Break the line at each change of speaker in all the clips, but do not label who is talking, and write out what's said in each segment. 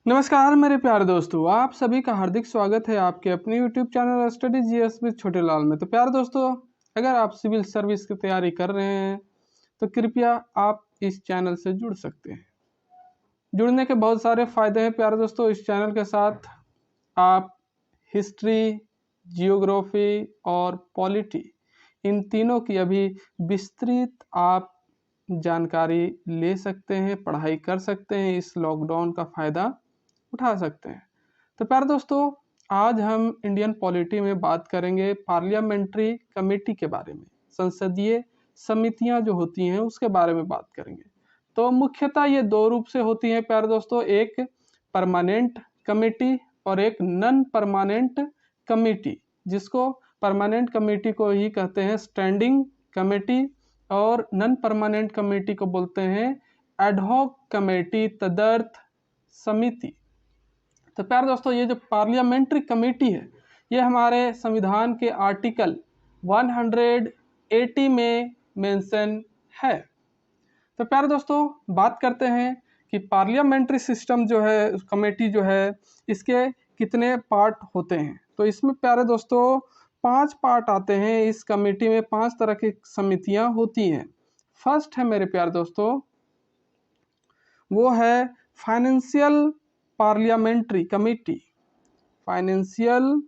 नमस्कार मेरे प्यारे दोस्तों, आप सभी का हार्दिक स्वागत है आपके अपने YouTube channel study GS with छोटे लाल में। तो प्यारे दोस्तों, अगर आप सिविल सर्विस की तैयारी कर रहे हैं तो कृपया आप इस चैनल से जुड़ सकते हैं। जुड़ने के बहुत सारे फायदे हैं प्यारे दोस्तों। इस चैनल के साथ आप हिस्ट्री, जियोग्राफी और पॉलिटी इन तीनों की अभी विस्तृत आप जानकारी ले सकते हैं, पढ़ाई कर सकते हैं, इस लॉकडाउन का फ़ायदा उठा सकते हैं। तो प्यारे दोस्तों, आज हम इंडियन पॉलिटी में बात करेंगे पार्लियामेंट्री कमेटी के बारे में। संसदीय समितियां जो होती हैं उसके बारे में बात करेंगे। तो मुख्यतः ये दो रूप से होती हैं प्यारे दोस्तों, एक परमानेंट कमेटी और एक नॉन परमानेंट कमेटी, जिसको परमानेंट कमेटी को ही कहते हैं स्टैंडिंग कमेटी और नॉन परमानेंट कमेटी को बोलते हैं एडहॉक कमेटी, तदर्थ समिति। तो प्यारे दोस्तों, ये जो पार्लियामेंट्री कमेटी है ये हमारे संविधान के आर्टिकल 180 में मेंशन है। तो प्यारे दोस्तों, बात करते हैं कि पार्लियामेंट्री सिस्टम जो है, कमेटी जो है, इसके कितने पार्ट होते हैं। तो इसमें प्यारे दोस्तों 5 पार्ट आते हैं। इस कमेटी में 5 तरह की समितियां होती हैं। फर्स्ट है मेरे प्यारे दोस्तों, वो है financial parliamentary committee. Financial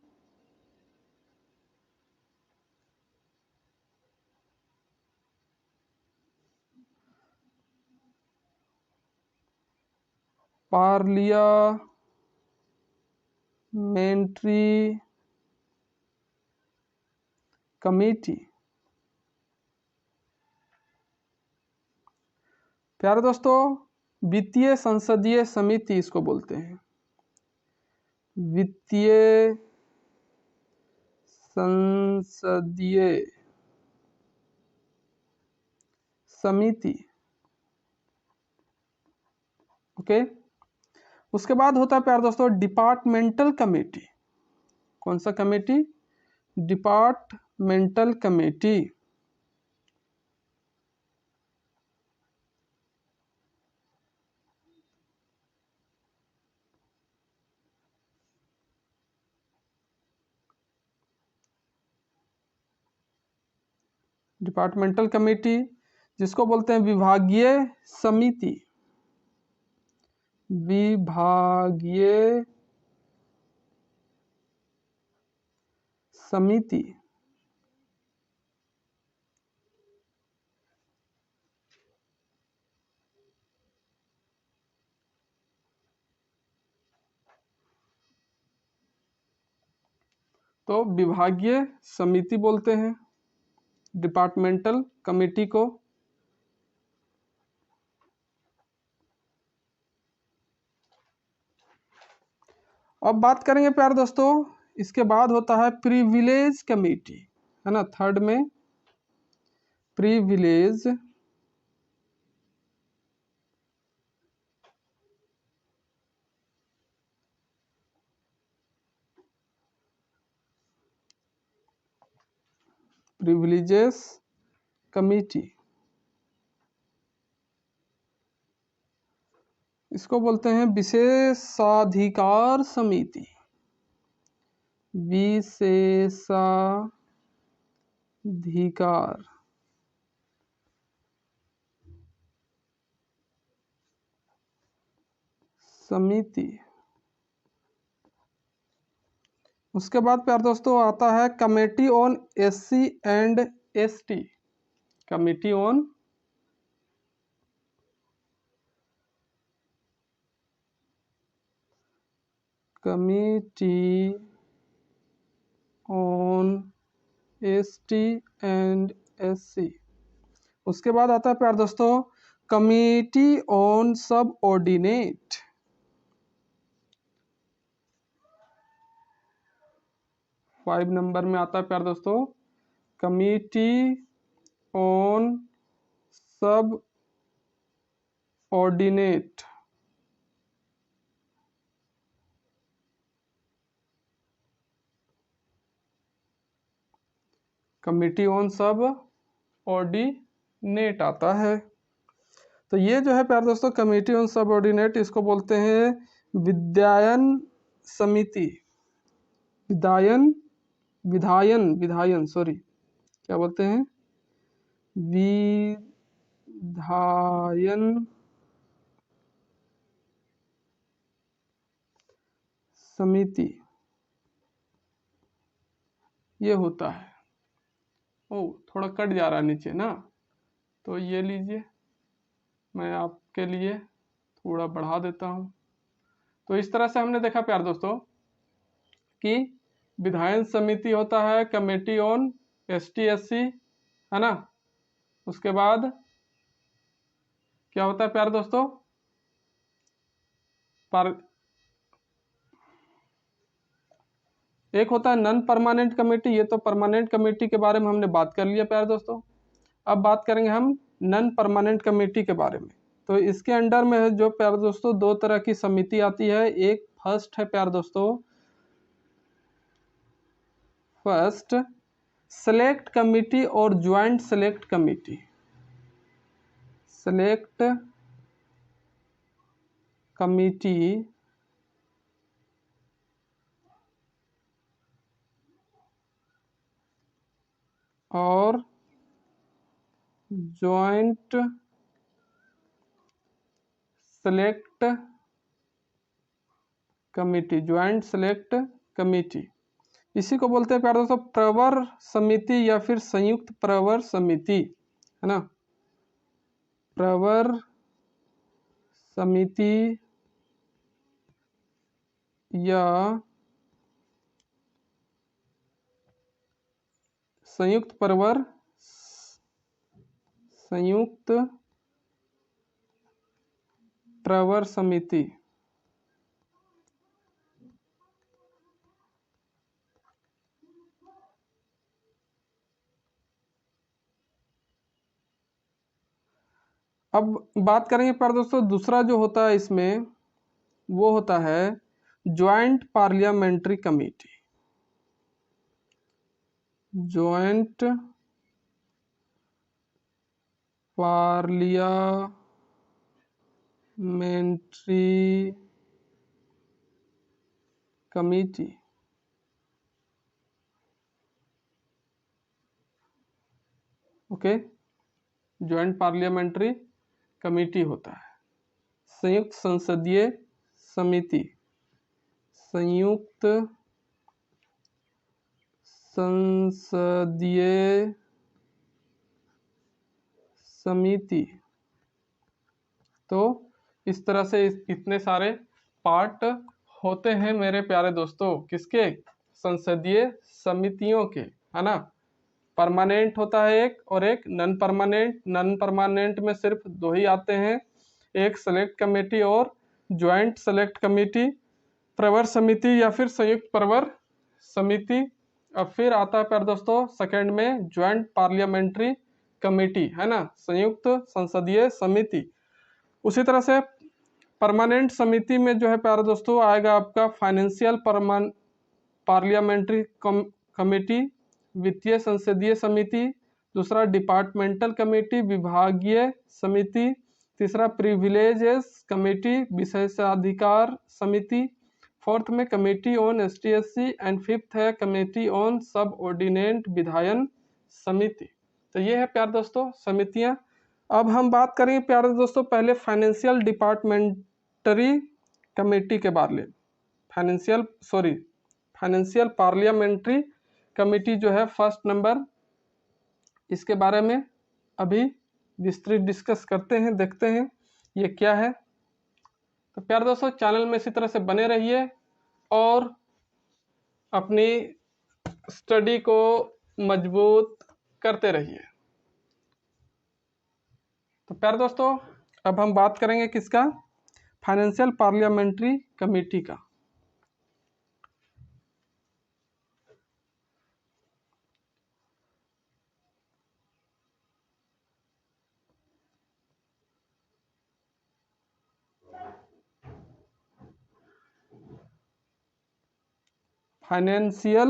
parliamentary committee. प्यारे दोस्तों, वित्तीय संसदीय समिति इसको बोलते हैं। वित्तीय संसदीय समिति, ओके। उसके बाद होता है प्यारे दोस्तों डिपार्टमेंटल कमेटी। कौन सा committee? Departmental committee. Departmental committee जिसको बोलते हैं विभागीय समिति। विभागीय समिति। तो विभागीय समिति बोलते हैं डिपार्टमेंटल कमेटी को। अब बात करेंगे प्यारे दोस्तों, इसके बाद होता है प्रिविलेज कमेटी, है ना। थर्ड में प्रिविलेज प्रिविलेजेस कमेटी, इसको बोलते हैं विशेषाधिकार समिति। विशेषाधिकार समिति। उसके बाद प्यारे दोस्तों आता है committee on SC and ST. Committee on ST and SC. उसके बाद आता है प्यारे दोस्तों कमेटी ऑन सब ऑर्डिनेट। 5 नंबर में आता है प्यारे दोस्तों कमेटी ऑन सब ऑर्डिनेट। कमेटी ऑन सब ऑर्डिनेट आता है। तो ये जो है प्यारे दोस्तों कमेटी ऑन सब ऑर्डिनेट, इसको बोलते हैं विधायन समिति, विधायन सॉरी, क्या बोलते हैं, विधायन समिति, ये होता है। ओ थोड़ा कट जा रहा है नीचे ना, तो ये लीजिए, मैं आपके लिए थोड़ा बढ़ा देता हूँ। तो इस तरह से हमने देखा प्यारे दोस्तों कि विधायन समिति होता है कमेटी ऑन ST SC, है ना। उसके बाद क्या होता है प्यारे दोस्तों, एक होता है नॉन परमानेंट कमेटी। ये तो परमानेंट कमेटी के बारे में हमने बात कर लिया प्यारे दोस्तों। अब बात करेंगे हम नॉन परमानेंट कमेटी के बारे में। तो इसके अंडर में है जो प्यारे दोस्तों दो तरह की समिति आती है। एक फर्स्ट है प्यारे दोस्तों, फर्स्ट सेलेक्ट कमिटी और joint select committee. Select committee और joint select committee, joint select committee, इसी को बोलते हैं प्यारे दोस्तों प्रवर समिति या फिर संयुक्त प्रवर समिति, है ना। प्रवर समिति या संयुक्त प्रवर, संयुक्त प्रवर समिति। अब बात करेंगे प्यारे दोस्तों दूसरा जो होता है इसमें, वो होता है joint parliamentary committee. Joint parliamentary committee, okay, joint parliamentary committee होता है। संयुक्त संसदीय समिति, संयुक्त संसदीय समिति। तो इस तरह से इतने सारे पार्ट होते हैं मेरे प्यारे दोस्तों, किसके, संसदीय समितियों के, है ना। परमानेंट होता है एक और एक नॉन परमानेंट। नॉन परमानेंट में सिर्फ दो ही आते हैं, एक सेलेक्ट कमेटी और ज्वाइंट सेलेक्ट कमेटी, प्रवर समिति या फिर संयुक्त प्रवर समिति। अब फिर आता है प्यारे दोस्तों सेकंड में ज्वाइंट पार्लियामेंट्री कमेटी, है ना, संयुक्त संसदीय समिति। उसी तरह से परमानेंट समिति में जो है प्यारे दोस्तों आएगा आपका फाइनेंशियल पार्लियामेंट्री कमेटी, वित्तीय संसदीय समिति, दूसरा डिपार्टमेंटल कमेटी, विभागीय समिति, तीसरा प्रिविलेजेस कमेटी, विशेषाधिकार समिति, फोर्थ में committee on ST SC and fifth है कमेटी ऑन सब ऑर्डिनेट विधायन समिति। तो ये है प्यारे दोस्तों समितियां। अब हम बात करेंगे प्यारे दोस्तों पहले फाइनेंशियल डिपार्टमेंटरी कमेटी के बारे में। फाइनेंशियल पार्लियामेंट्री कमेटी जो है फर्स्ट नंबर, इसके बारे में अभी विस्तृत डिस्कस करते हैं, देखते हैं ये क्या है। तो प्यारे दोस्तों चैनल में इसी तरह से बने रहिए और अपनी स्टडी को मजबूत करते रहिए। तो प्यारे दोस्तों अब हम बात करेंगे किसका, फाइनेंशियल पार्लियामेंट्री कमेटी का। फाइनेंशियल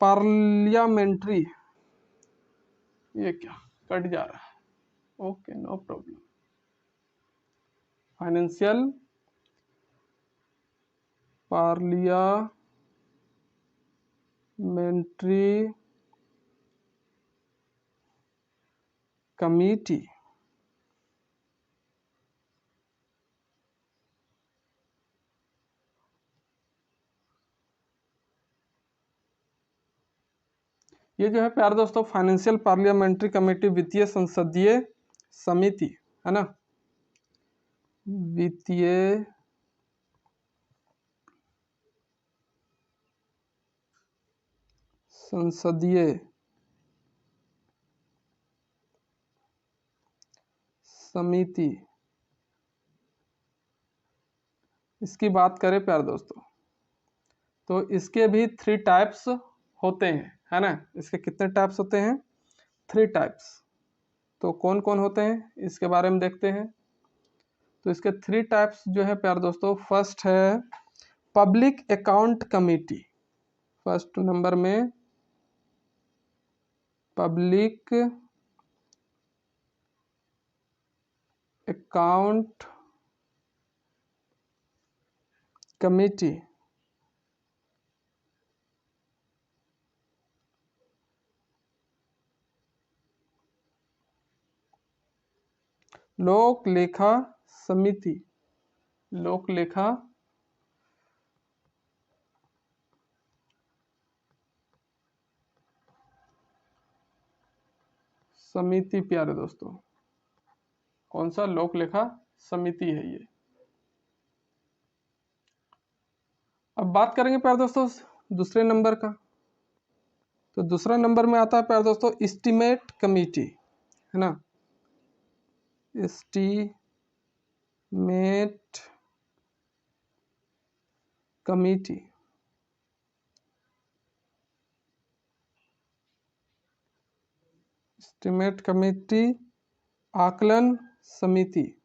पार्लियामेंट्री, ये क्या कट जा रहा है, okay no problem. Financial parliamentary committee. ये जो है प्यारे दोस्तों फाइनेंशियल पार्लियामेंट्री कमेटी वित्तीय संसदीय समिति है ना, वित्तीय संसदीय समिति। इसकी बात करें प्यारे दोस्तों तो इसके भी 3 टाइप्स होते हैं, है ना। इसके कितने टाइप्स होते हैं? 3 टाइप्स। तो कौन कौन होते हैं इसके बारे में देखते हैं। तो इसके 3 टाइप्स जो है प्यारे दोस्तों, फर्स्ट है public account committee. First number में पब्लिक अकाउंट कमेटी। लोक लेखा समिति, लोक लेखा समिति। प्यारे दोस्तों कौन सा? लोक लेखा समिति है ये। अब बात करेंगे प्यारे दोस्तों दूसरे नंबर का। तो दूसरा नंबर में आता है प्यारे दोस्तों एस्टीमेट कमेटी, है ना। Estimate committee. एस्टीमेट कमेटी आकलन समिति।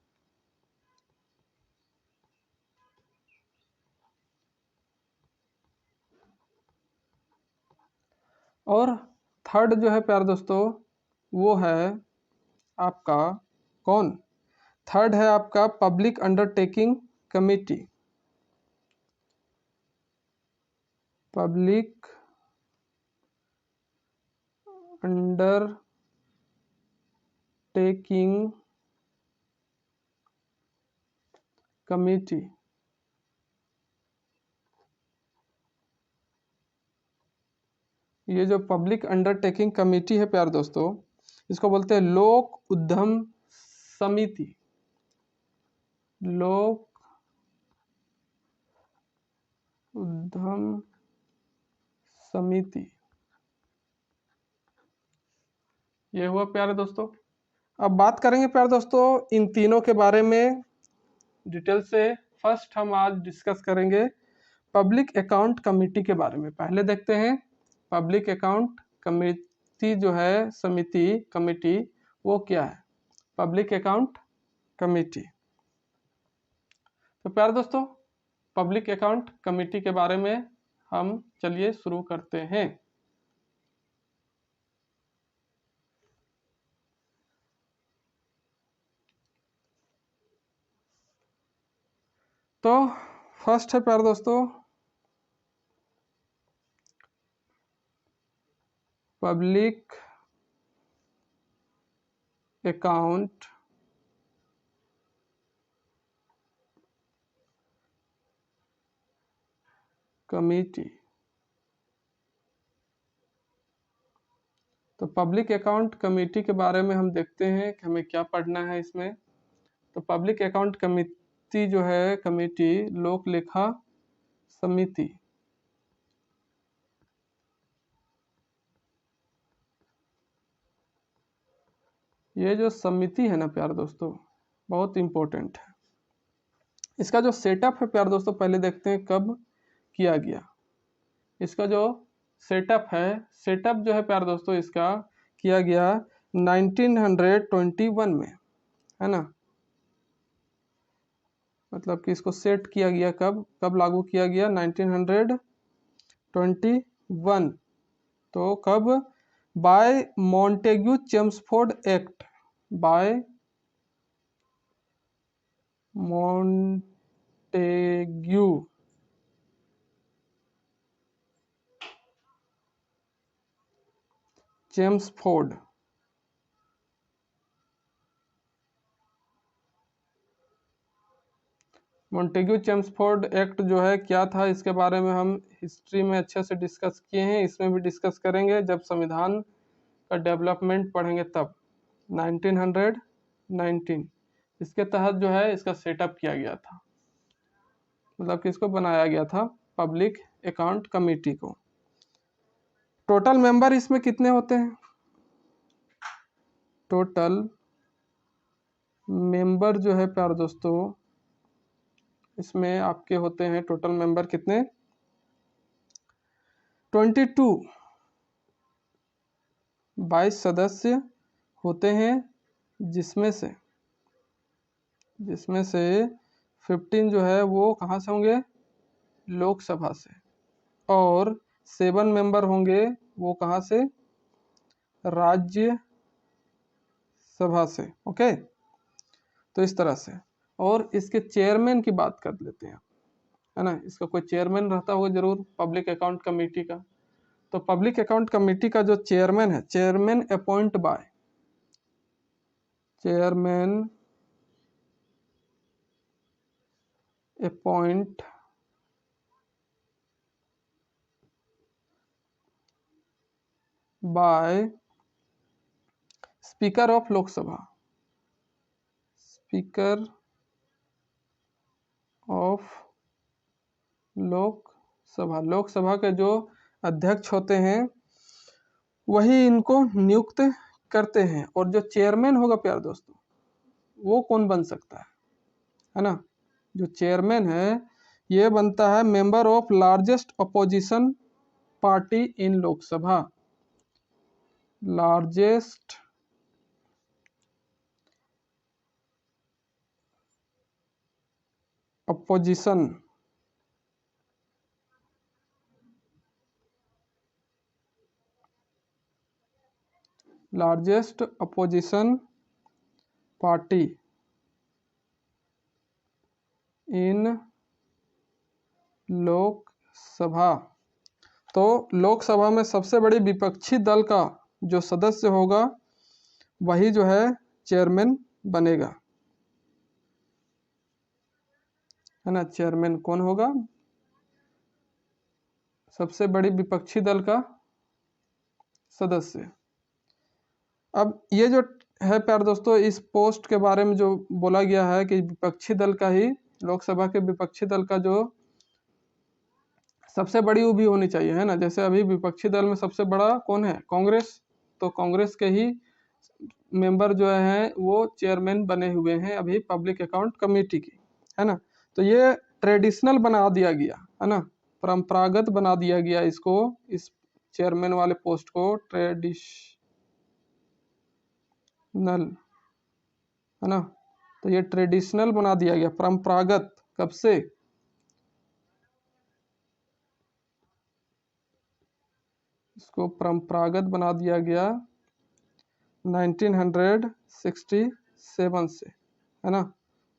और थर्ड जो है प्यारे दोस्तों वो है आपका कौन? थर्ड है आपका public undertaking committee. Public undertaking committee. ये जो पब्लिक अंडरटेकिंग कमेटी है प्यारे दोस्तों, इसको बोलते हैं लोक उद्यम समिति। लोक उद्यम समिति ये हुआ प्यारे दोस्तों। अब बात करेंगे प्यारे दोस्तों इन तीनों के बारे में डिटेल से। फर्स्ट हम आज डिस्कस करेंगे पब्लिक अकाउंट कमेटी के बारे में। पहले देखते हैं पब्लिक अकाउंट कमेटी जो है समिति कमेटी वो क्या है। Public account committee. तो प्यारे दोस्तों पब्लिक अकाउंट कमेटी के बारे में हम चलिए शुरू करते हैं। तो फर्स्ट है प्यारे दोस्तों पब्लिक अकाउंट कमेटी। तो पब्लिक अकाउंट कमेटी के बारे में हम देखते हैं कि हमें क्या पढ़ना है इसमें। तो पब्लिक अकाउंट कमेटी जो है कमेटी लोक लेखा समिति। ये जो समिति है ना प्यारे दोस्तों बहुत इम्पोर्टेंट है। इसका जो सेटअप है प्यारे दोस्तों पहले देखते हैं कब किया गया। इसका जो सेटअप है, सेटअप जो है प्यारे दोस्तों इसका किया गया 1921 में, है ना। मतलब कि इसको सेट किया गया कब लागू किया गया 1921। तो कब? By Montagu Chelmsford act. By Montagu, Chelmsford, Montagu Chelmsford act जो है क्या था, इसके बारे में हम हिस्ट्री में अच्छे से डिस्कस किए हैं, इसमें भी डिस्कस करेंगे जब संविधान का डेवलपमेंट पढ़ेंगे तब। 1919 इसके तहत जो है इसका सेटअप किया गया था, मतलब कि इसको बनाया गया था पब्लिक अकाउंट कमेटी को। टोटल मेंबर इसमें कितने होते हैं? टोटल मेंबर जो है प्यारे दोस्तों इसमें आपके होते हैं टोटल मेंबर कितने? 22 सदस्य होते हैं, जिसमें से 15 जो है वो कहाँ से होंगे? लोकसभा से, और 7 मेंबर होंगे वो कहाँ से? राज्य सभा से। ओके, तो इस तरह से। और इसके चेयरमैन की बात कर लेते हैं, है ना, इसका कोई चेयरमैन रहता होगा जरूर पब्लिक अकाउंट कमेटी का। तो पब्लिक अकाउंट कमेटी का जो चेयरमैन है, chairman appoint by speaker of Lok Sabha, speaker of Lok Sabha, Lok Sabha के जो अध्यक्ष होते हैं वही इनको नियुक्त करते हैं। और जो चेयरमैन होगा प्यारे दोस्तों वो कौन बन सकता है ना? जो चेयरमैन है ये बनता है member of largest opposition party in Lok Sabha, largest opposition party इन लोकसभा। तो लोकसभा में सबसे बड़ी विपक्षी दल का जो सदस्य होगा वही जो है चेयरमैन बनेगा, है ना। चेयरमैन कौन होगा? सबसे बड़ी विपक्षी दल का सदस्य। अब ये जो है प्यारे दोस्तों इस पोस्ट के बारे में जो बोला गया है कि विपक्षी दल का ही, लोकसभा के विपक्षी दल का जो सबसे बड़ी वो भी होनी चाहिए, है ना। जैसे अभी विपक्षी दल में सबसे बड़ा कौन है? कांग्रेस। तो कांग्रेस के ही मेंबर जो हैं वो चेयरमैन बने हुए हैं अभी पब्लिक अकाउंट कमेटी की, है ना। तो ये ट्रेडिशनल बना दिया गया, है ना, परंपरागत बना दिया गया इसको, इस चेयरमैन वाले पोस्ट को ट्रेडिशनल, है ना। तो ये ट्रेडिशनल बना दिया गया, परंपरागत। कब से? इसको परंपरागत बना दिया गया 1967 से, है ना।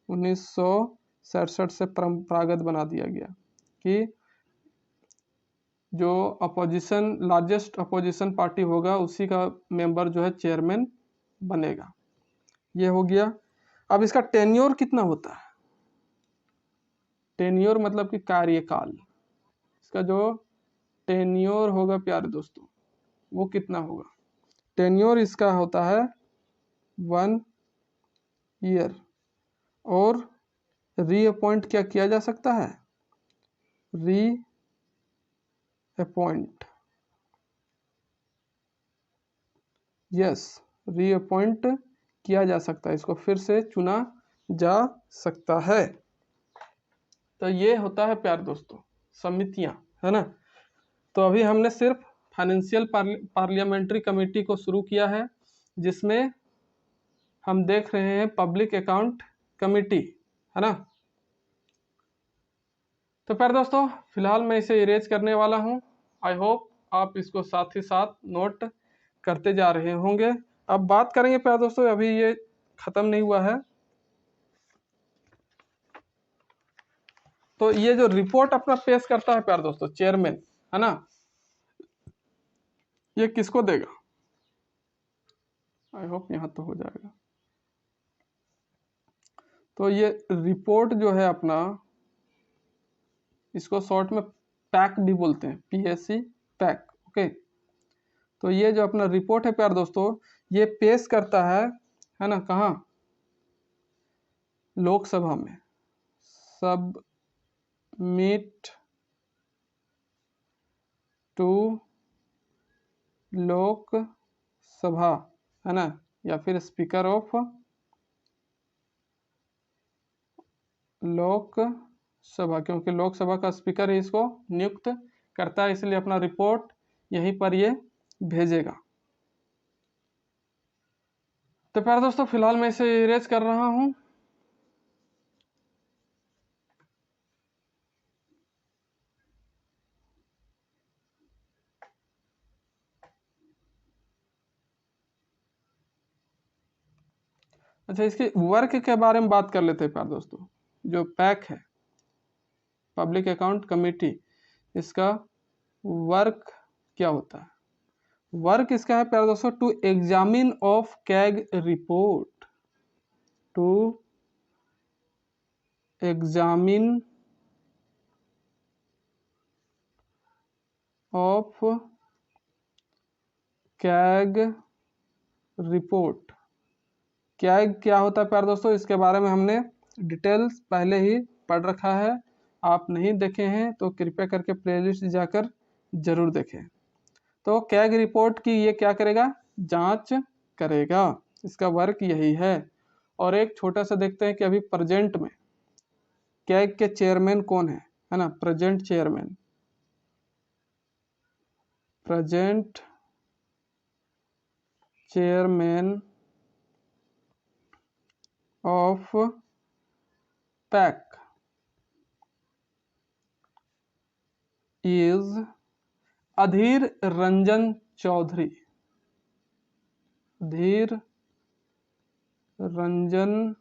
1967 से परंपरागत बना दिया गया कि जो अपोजिशन, लार्जेस्ट अपोजिशन पार्टी होगा उसी का मेंबर जो है चेयरमैन बनेगा। ये हो गया। अब इसका टेन्योर कितना होता है? टेन्योर मतलब कि कार्यकाल। इसका जो टेन्योर होगा प्यारे दोस्तों वो कितना होगा? टेन्योर इसका होता है 1 ईयर। और रीअपॉइंट क्या किया जा सकता है? रीअपॉइंट, यस, रीअपॉइंट किया जा सकता है, इसको फिर से चुना जा सकता है। तो ये होता है प्यारे दोस्तों समितियां, है ना। तो अभी हमने सिर्फ फाइनेंशियल पार्लियामेंट्री कमेटी को शुरू किया है, जिसमें हम देख रहे हैं पब्लिक अकाउंट कमेटी, है ना। तो प्यारे दोस्तों फिलहाल मैं इसे इरेज करने वाला हूं। आई होप आप इसको साथ ही साथ नोट करते जा रहे होंगे। अब बात करेंगे प्यारे दोस्तों, अभी ये खत्म नहीं हुआ है, तो ये जो रिपोर्ट अपना पेश करता है प्यारे दोस्तों चेयरमैन, है ना, ये किसको देगा? आई होप यहाँ तो हो जाएगा। तो ये रिपोर्ट जो है अपना, इसको शॉर्ट में पैक भी बोलते हैं, PSC पैक। ओके, तो ये जो अपना रिपोर्ट है प्यारे दोस्तों, ये पेश करता है ना, कहाँ? लोकसभा में। सबमिट टू लोकसभा, है ना, या फिर स्पीकर ऑफ लोकसभा, क्योंकि लोकसभा का स्पीकर ही इसको नियुक्त करता है, इसलिए अपना रिपोर्ट यहीं पर ये भेजेगा। तो प्यारे दोस्तों फिलहाल मैं इसे इरेज कर रहा हूं। अच्छा, इसके वर्क के बारे में बात कर लेते हैं प्यारे दोस्तों। जो पैक है, पब्लिक अकाउंट कमेटी, इसका वर्क क्या होता है? वर्क इसका है प्यारे दोस्तों, to examine of CAG report, to examine of CAG report. CAG क्या होता है प्यारे दोस्तों, इसके बारे में हमने डिटेल्स पहले ही पढ़ रखा है। आप नहीं देखे हैं तो कृपया करके प्लेलिस्ट जाकर जरूर देखें। तो कैग रिपोर्ट की ये क्या करेगा? जांच करेगा, इसका वर्क यही है। और एक छोटा सा देखते हैं कि अभी प्रेजेंट में कैग के चेयरमैन कौन है ना, present chairman, present chairman of PAC is Adhir Ranjan Chowdhury. Adhir Ranjan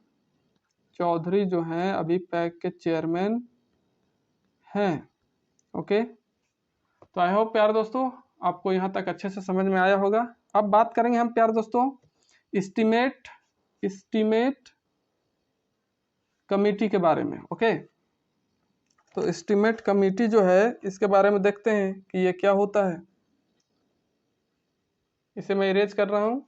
Chowdhury जो हैं अभी पैक के चेयरमैन हैं। ओके, तो आई होप प्यारे दोस्तों आपको यहाँ तक अच्छे से समझ में आया होगा। अब बात करेंगे हम प्यारे दोस्तों एस्टीमेट कमेटी के बारे में। ओके, तो एस्टीमेट कमेटी जो है इसके बारे में देखते हैं कि ये क्या होता है। इसे मैं इरेज कर रहा हूं।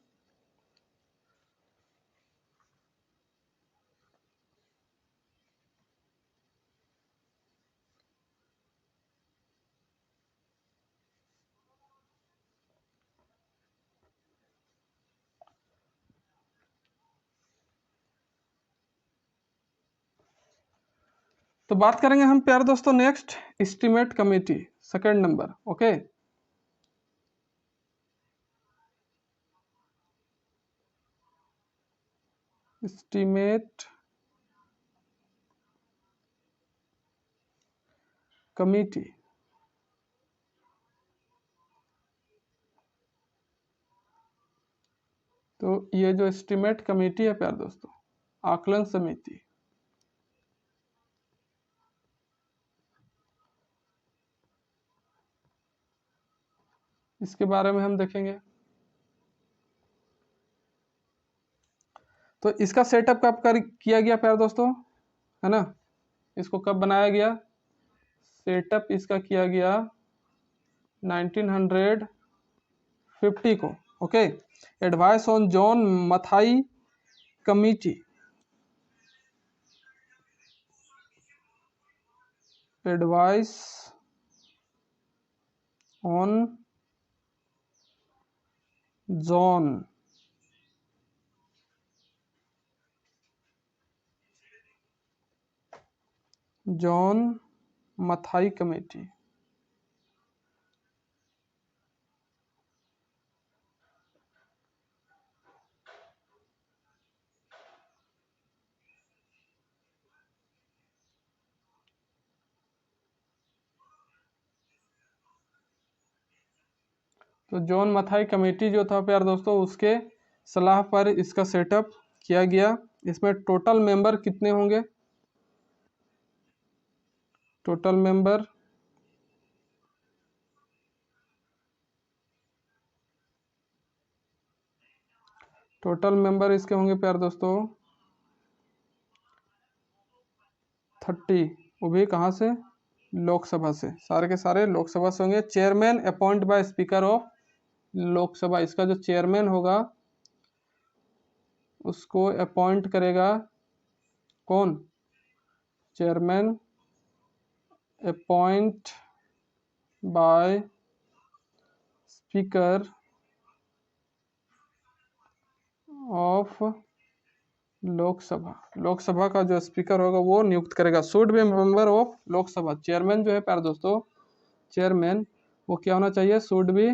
तो बात करेंगे हम प्यारे दोस्तों next estimate committee, second number. Okay, estimate committee. तो ये जो एस्टीमेट कमेटी है प्यारे दोस्तों, आकलन समिति, इसके बारे में हम देखेंगे। तो इसका सेटअप कब किया गया प्यारे दोस्तों, है ना, इसको कब बनाया गया? सेटअप इसका किया गया 1950 को। Okay, advice on John Mathai committee, advice on John Mathai committee. तो जॉन मथाई कमेटी जो था प्यार दोस्तों, उसके सलाह पर इसका सेटअप किया गया। इसमें टोटल मेंबर कितने होंगे? टोटल मेंबर इसके होंगे प्यारे दोस्तों 30। वो भी कहाँ से? लोकसभा से, सारे के सारे लोकसभा से होंगे। Chairman appoint by speaker of Lok Sabha, इसका जो चेयरमैन होगा उसको अपॉइंट करेगा कौन? Chairman appoint by speaker of Lok Sabha, Lok Sabha का जो स्पीकर होगा वो नियुक्त करेगा। Should be member of Lok Sabha, chairman जो है प्यारे दोस्तों, चेयरमैन वो क्या होना चाहिए? Should be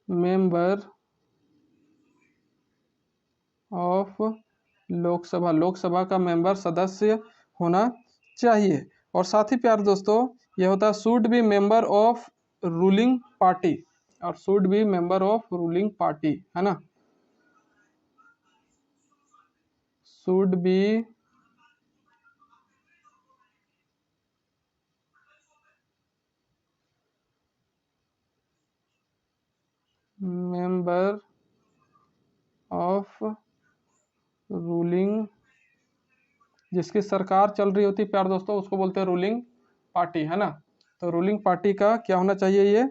member of Lok Sabha, Lok Sabha का मेंबर सदस्य होना चाहिए। और साथ ही प्यारे दोस्तों यह होता है should be member of ruling party, और should be member of ruling party, है ना? Should be member of ruling, जिसकी सरकार चल रही होती है प्यारे दोस्तों उसको बोलते हैं रूलिंग पार्टी, है ना? तो रूलिंग पार्टी का क्या होना चाहिए? ये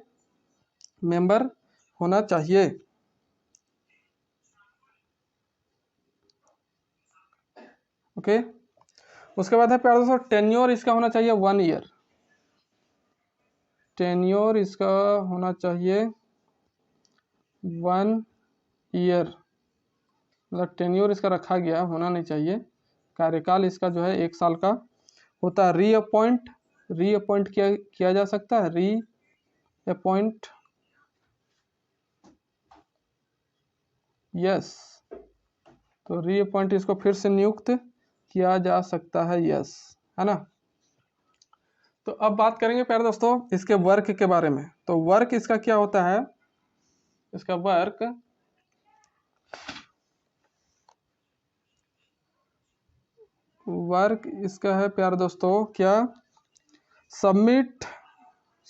मेंबर होना चाहिए। ओके, उसके बाद है प्यारे दोस्तों टेन्योर इसका होना चाहिए 1 ईयर, टेन्योर इसका होना चाहिए 1 ईयर, मतलब टेन्योर इसका रखा गया, होना नहीं चाहिए। कार्यकाल इसका जो है 1 साल का होता है। रीअपॉइंट किया जा सकता है, रीअपॉइंट, यस, तो रीअपॉइंट इसको फिर से नियुक्त किया जा सकता है, यस, है ना? तो अब बात करेंगे प्यारे दोस्तों इसके वर्क के बारे में। तो वर्क इसका क्या होता है? इसका वर्क इसका है प्यारे दोस्तों क्या? Submit,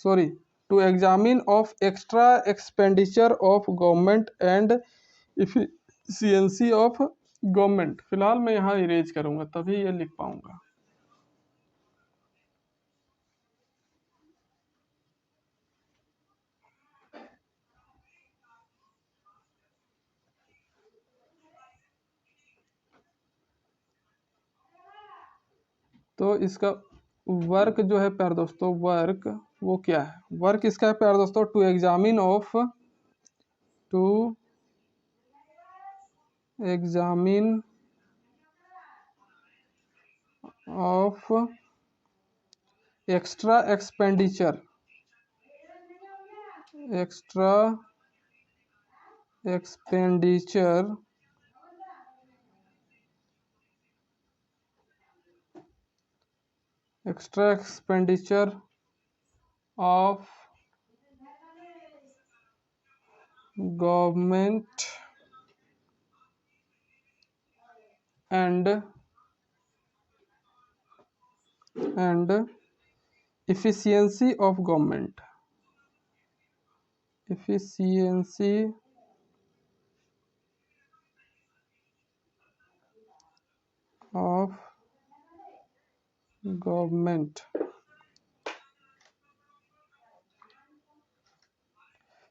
sorry, to examine of extra expenditure of government and efficiency of government. फिलहाल मैं यहाँ इरेज करूँगा तभी ये लिख पाऊंगा। तो इसका वर्क जो है प्यारे दोस्तों, वर्क वो क्या है? वर्क इसका है प्यारे दोस्तों to examine of, to examine of extra expenditure, extra expenditure extra expenditure of government and efficiency of government, efficiency of government,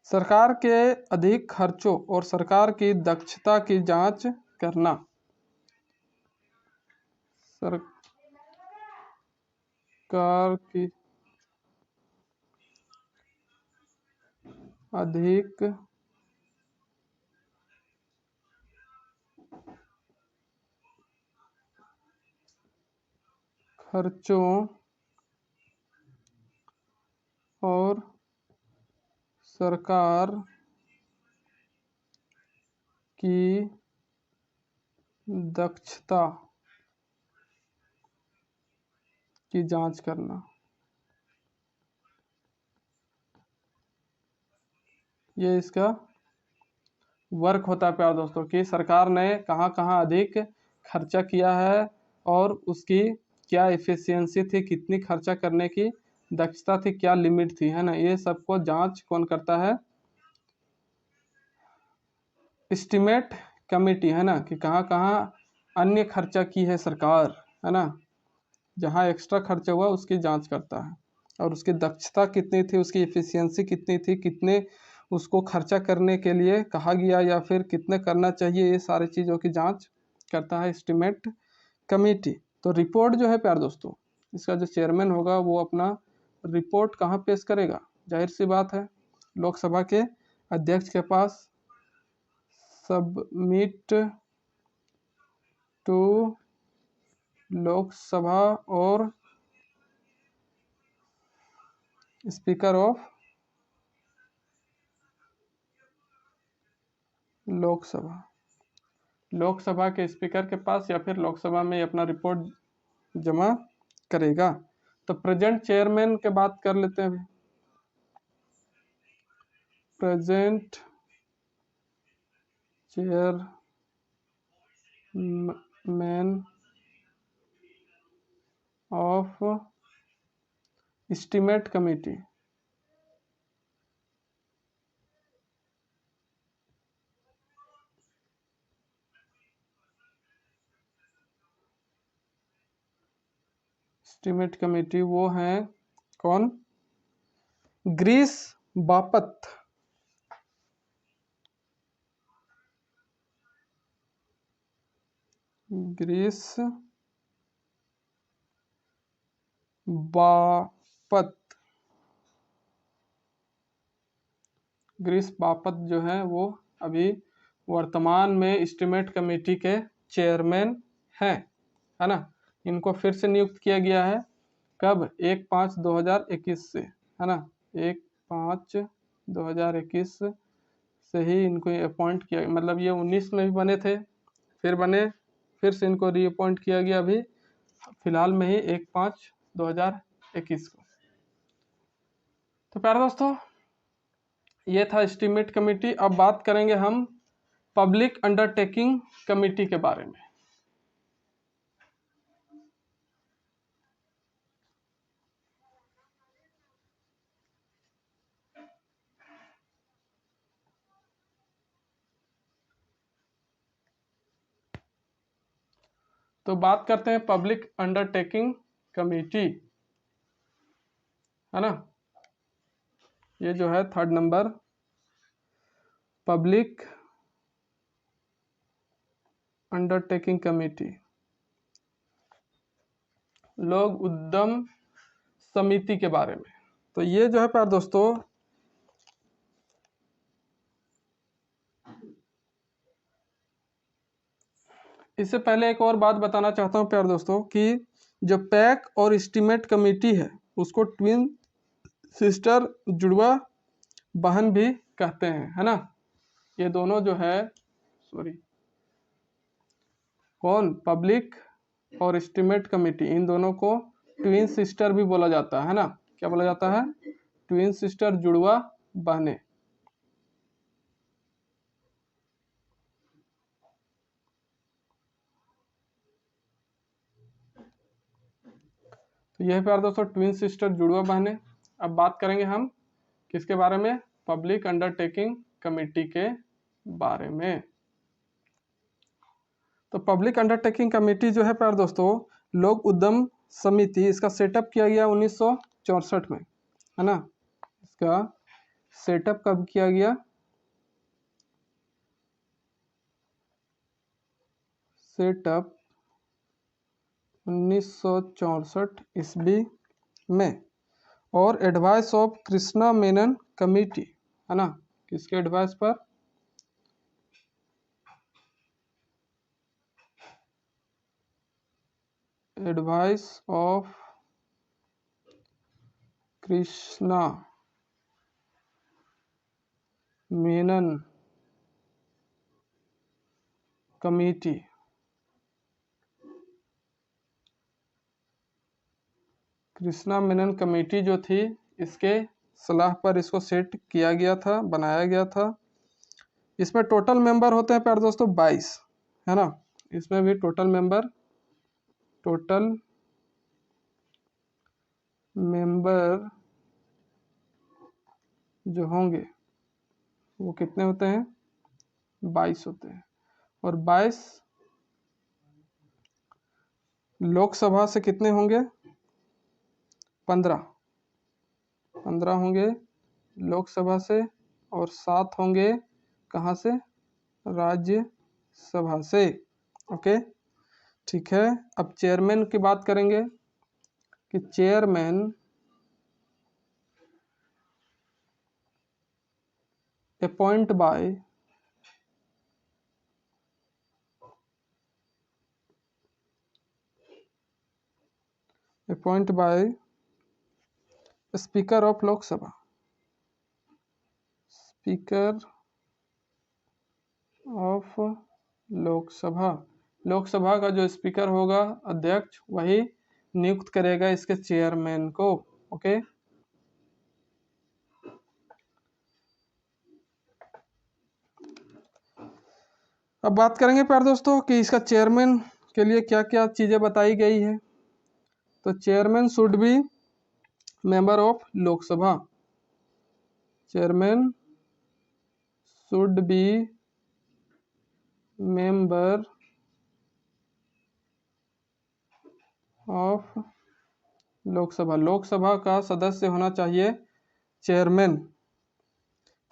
सरकार के अधिक खर्चों और सरकार की दक्षता की जांच करना, सरकार की अधिक खर्चों और सरकार की दक्षता की जांच करना, ये इसका वर्क होता है प्यारे दोस्तों कि सरकार ने कहाँ कहाँ अधिक खर्चा किया है और उसकी क्या एफिशिएंसी थी, कितनी खर्चा करने की दक्षता थी, क्या लिमिट थी, है ना। ये सबको जांच कौन करता है? एस्टिमेट कमेटी, है ना, कि कहाँ कहाँ अन्य खर्चा की है सरकार, है ना, जहाँ एक्स्ट्रा खर्चा हुआ उसकी जांच करता है और उसकी दक्षता कितनी थी, उसकी एफिशिएंसी कितनी थी, कितने उसको खर्चा करने के लिए कहा गया या फिर कितने करना चाहिए, ये सारी चीज़ों की जांच करता है एस्टिमेट कमेटी। तो रिपोर्ट जो है प्यार दोस्तों, इसका जो चेयरमैन होगा वो अपना रिपोर्ट कहाँ पेश करेगा? जाहिर सी बात है, लोकसभा के अध्यक्ष के पास सबमिट टू लोकसभा और स्पीकर ऑफ लोकसभा के स्पीकर के पास या फिर लोकसभा में अपना रिपोर्ट जमा करेगा। तो प्रेजेंट चेयरमैन के बात कर लेते हैं अभी। Present chairman of estimate committee, estimate committee वो हैं कौन? ग्रीस बापत। ग्रीस बापत, ग्रीस बापत जो है वो अभी वर्तमान में एस्टीमेट कमेटी के चेयरमैन हैं, है ना। इनको फिर से नियुक्त किया गया है, कब? 1/5/2021 से, है ना। 1/5/2021 से ही इनको अपॉइंट किया, मतलब ये 19 में भी बने थे, फिर बने, फिर से इनको रीअपॉइंट किया गया अभी फिलहाल में ही 1/5/2021 को। तो प्यारे दोस्तों, ये था एस्टीमेट कमेटी। अब बात करेंगे हम पब्लिक अंडरटेकिंग कमेटी के बारे में। तो बात करते हैं पब्लिक अंडरटेकिंग कमेटी, है ना। ये जो है 3rd number, public undertaking committee, लोक उद्यम समिति के बारे में। तो ये जो है प्यारे दोस्तों, इससे पहले एक और बात बताना चाहता हूँ प्यारे दोस्तों कि जो पैक और एस्टीमेट कमेटी है उसको ट्विन सिस्टर, जुड़वा बहन भी कहते हैं, है ना। ये दोनों जो है, कौन? पब्लिक और एस्टीमेट कमेटी, इन दोनों को ट्विन सिस्टर भी बोला जाता है ना। क्या बोला जाता है? ट्विन सिस्टर, जुड़वा बहनें। तो यह प्यार दोस्तों ट्विन सिस्टर, जुड़वा बहनें। अब बात करेंगे हम किसके बारे में? पब्लिक अंडरटेकिंग कमेटी के बारे में। तो पब्लिक अंडरटेकिंग कमेटी जो है प्यार दोस्तों, लोक उद्यम समिति, इसका सेटअप किया गया 1964 में, है ना। इसका सेटअप कब किया गया? सेटअप 1964 ईस्वी में, और advice of Krishna Menon committee, है ना। किसके एडवाइस पर? Advice of Krishna Menon committee. Krishna Menon committee जो थी, इसके सलाह पर इसको सेट किया गया था, बनाया गया था। इसमें टोटल मेंबर होते हैं प्यारे दोस्तों 22, है ना। इसमें भी टोटल मेंबर जो होंगे वो कितने होते हैं, 22 होते हैं। और 22 लोकसभा से कितने होंगे, 15 होंगे लोकसभा से, और 7 होंगे कहाँ से, राज्यसभा से। ओके, ठीक है। अब चेयरमैन की बात करेंगे कि chairman appoint by speaker of Lok Sabha, speaker of Lok Sabha का जो स्पीकर होगा, अध्यक्ष, वही नियुक्त करेगा इसके चेयरमैन को। ओके, अब बात करेंगे प्यारे दोस्तों कि इसका चेयरमैन के लिए क्या क्या चीजें बताई गई है। तो chairman should be member of Lok Sabha, chairman should be member of Lok Sabha का सदस्य होना चाहिए chairman.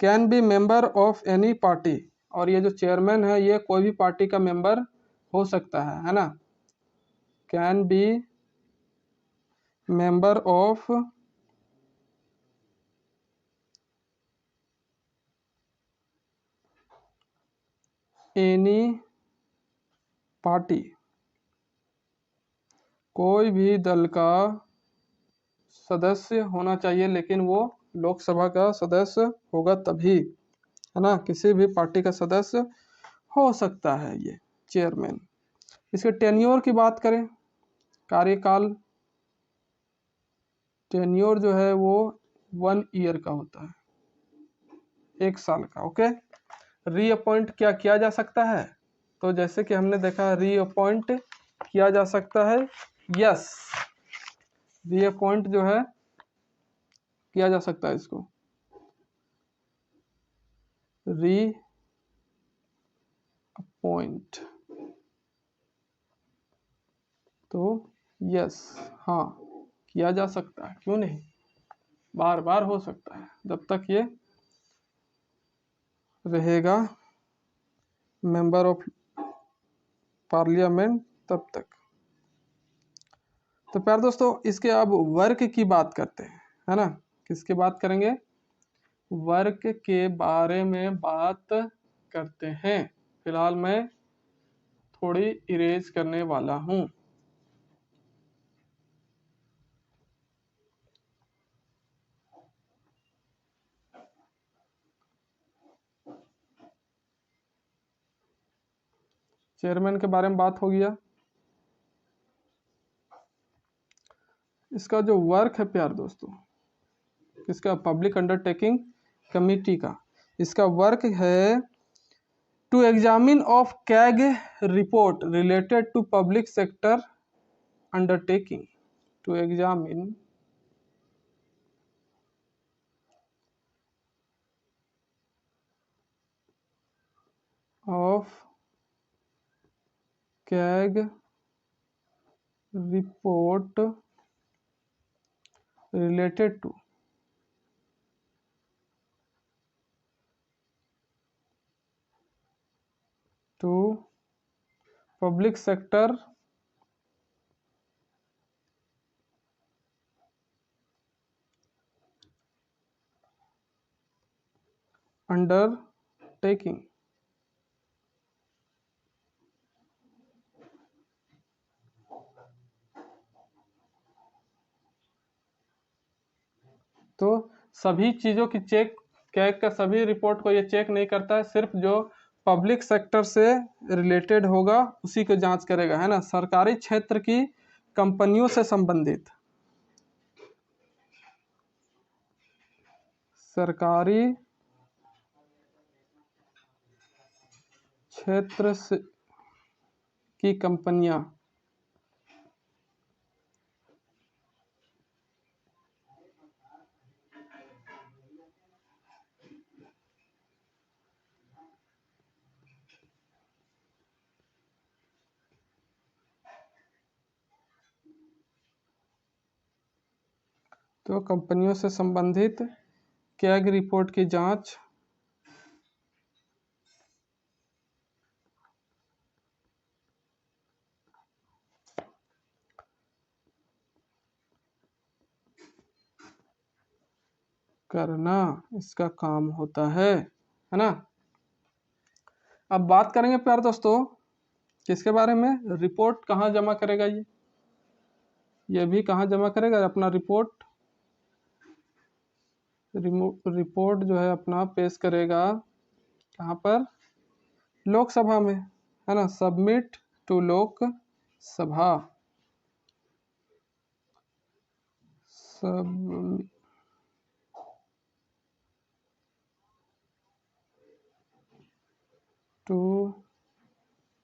Can be member of any party, और ये जो चेयरमैन है ये कोई भी पार्टी का मेंबर हो सकता है ना। Can be member of any party, कोई भी दल का सदस्य होना चाहिए, लेकिन वो लोकसभा का सदस्य होगा तभी, है ना। किसी भी पार्टी का सदस्य हो सकता है ये चेयरमैन। इसके टेन्योर की बात करें, कार्यकाल, टेन्योर जो है वो 1 ईयर का होता है, 1 साल का। ओके, रीअपॉइंट क्या किया जा सकता है, तो जैसे कि हमने देखा रीअपॉइंट किया जा सकता है, यस, रीअपॉइंट जो है किया जा सकता है इसको, रीअपॉइंट, तो यस, हाँ, किया जा सकता है, क्यों नहीं, बार बार हो सकता है जब तक ये रहेगा मेंबर ऑफ पार्लियामेंट तब तक। तो प्यारे दोस्तों इसके अब वर्क की बात करते हैं, है ना। किसकी बात करेंगे, वर्क के बारे में बात करते हैं। फिलहाल मैं थोड़ी इरेज करने वाला हूं। चेयरमैन के बारे में बात हो गया। इसका जो वर्क है प्यार दोस्तों, इसका पब्लिक अंडरटेकिंग कमिटी का, इसका वर्क है to examine of CAG report related to public sector undertaking, to examine of CAG report related to public sector undertaking। तो सभी चीज़ों की चेक, कैग का सभी रिपोर्ट को ये चेक नहीं करता है, सिर्फ जो पब्लिक सेक्टर से रिलेटेड होगा उसी को जांच करेगा, है ना। सरकारी क्षेत्र की कंपनियों से संबंधित, सरकारी क्षेत्र की कंपनियां तो कंपनियों से संबंधित कैग रिपोर्ट की जांच करना इसका काम होता है ना। अब बात करेंगे प्यारे दोस्तों किसके बारे में, रिपोर्ट कहाँ जमा करेगा ये भी कहाँ जमा करेगा अपना रिपोर्ट। रिपोर्ट जो है अपना पेश करेगा कहाँ पर, लोकसभा में, है ना। सबमिट टू लोकसभा, सब टू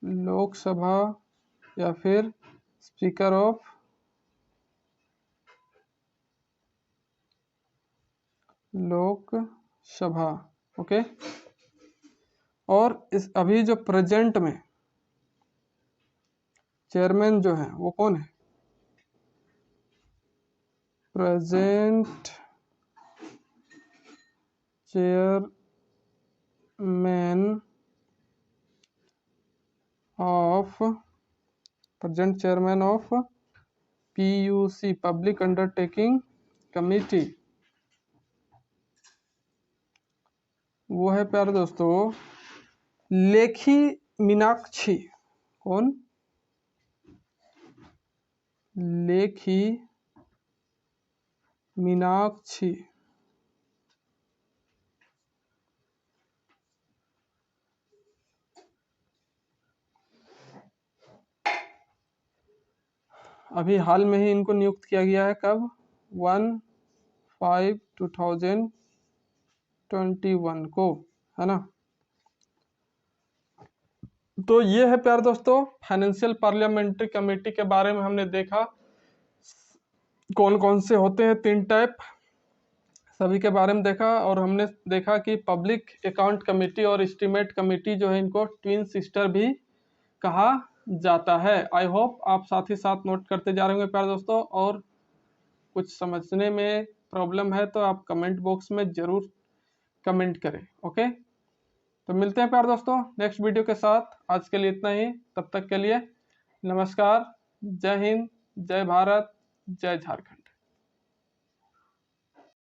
लोकसभा या फिर स्पीकर ऑफ लोकसभा। ओके। और इस अभी जो प्रेजेंट में चेयरमैन जो है वो कौन है, present chairman of PUC public undertaking committee, वो है प्यारे दोस्तों लेखी मीनाक्षी। कौन, लेखी मीनाक्षी। अभी हाल में ही इनको नियुक्त किया गया है, कब, 1/5/2021 को, है ना। तो ये है प्यारे दोस्तों फाइनेंशियल पार्लियामेंट्री कमेटी के बारे में हमने देखा कौन कौन से होते हैं, 3 टाइप, सभी के बारे में देखा। और हमने देखा कि पब्लिक अकाउंट कमेटी और एस्टीमेट कमेटी जो है इनको ट्विन सिस्टर भी कहा जाता है। आई होप आप साथ ही साथ नोट करते जा रहे होंगे प्यारे दोस्तों, और कुछ समझने में प्रॉब्लम है तो आप कमेंट बॉक्स में जरूर कमेंट करें। ओके, तो मिलते हैं प्यारे दोस्तों नेक्स्ट वीडियो के साथ। आज के लिए इतना ही, तब तक के लिए नमस्कार, जय हिंद, जय भारत, जय झारखंड।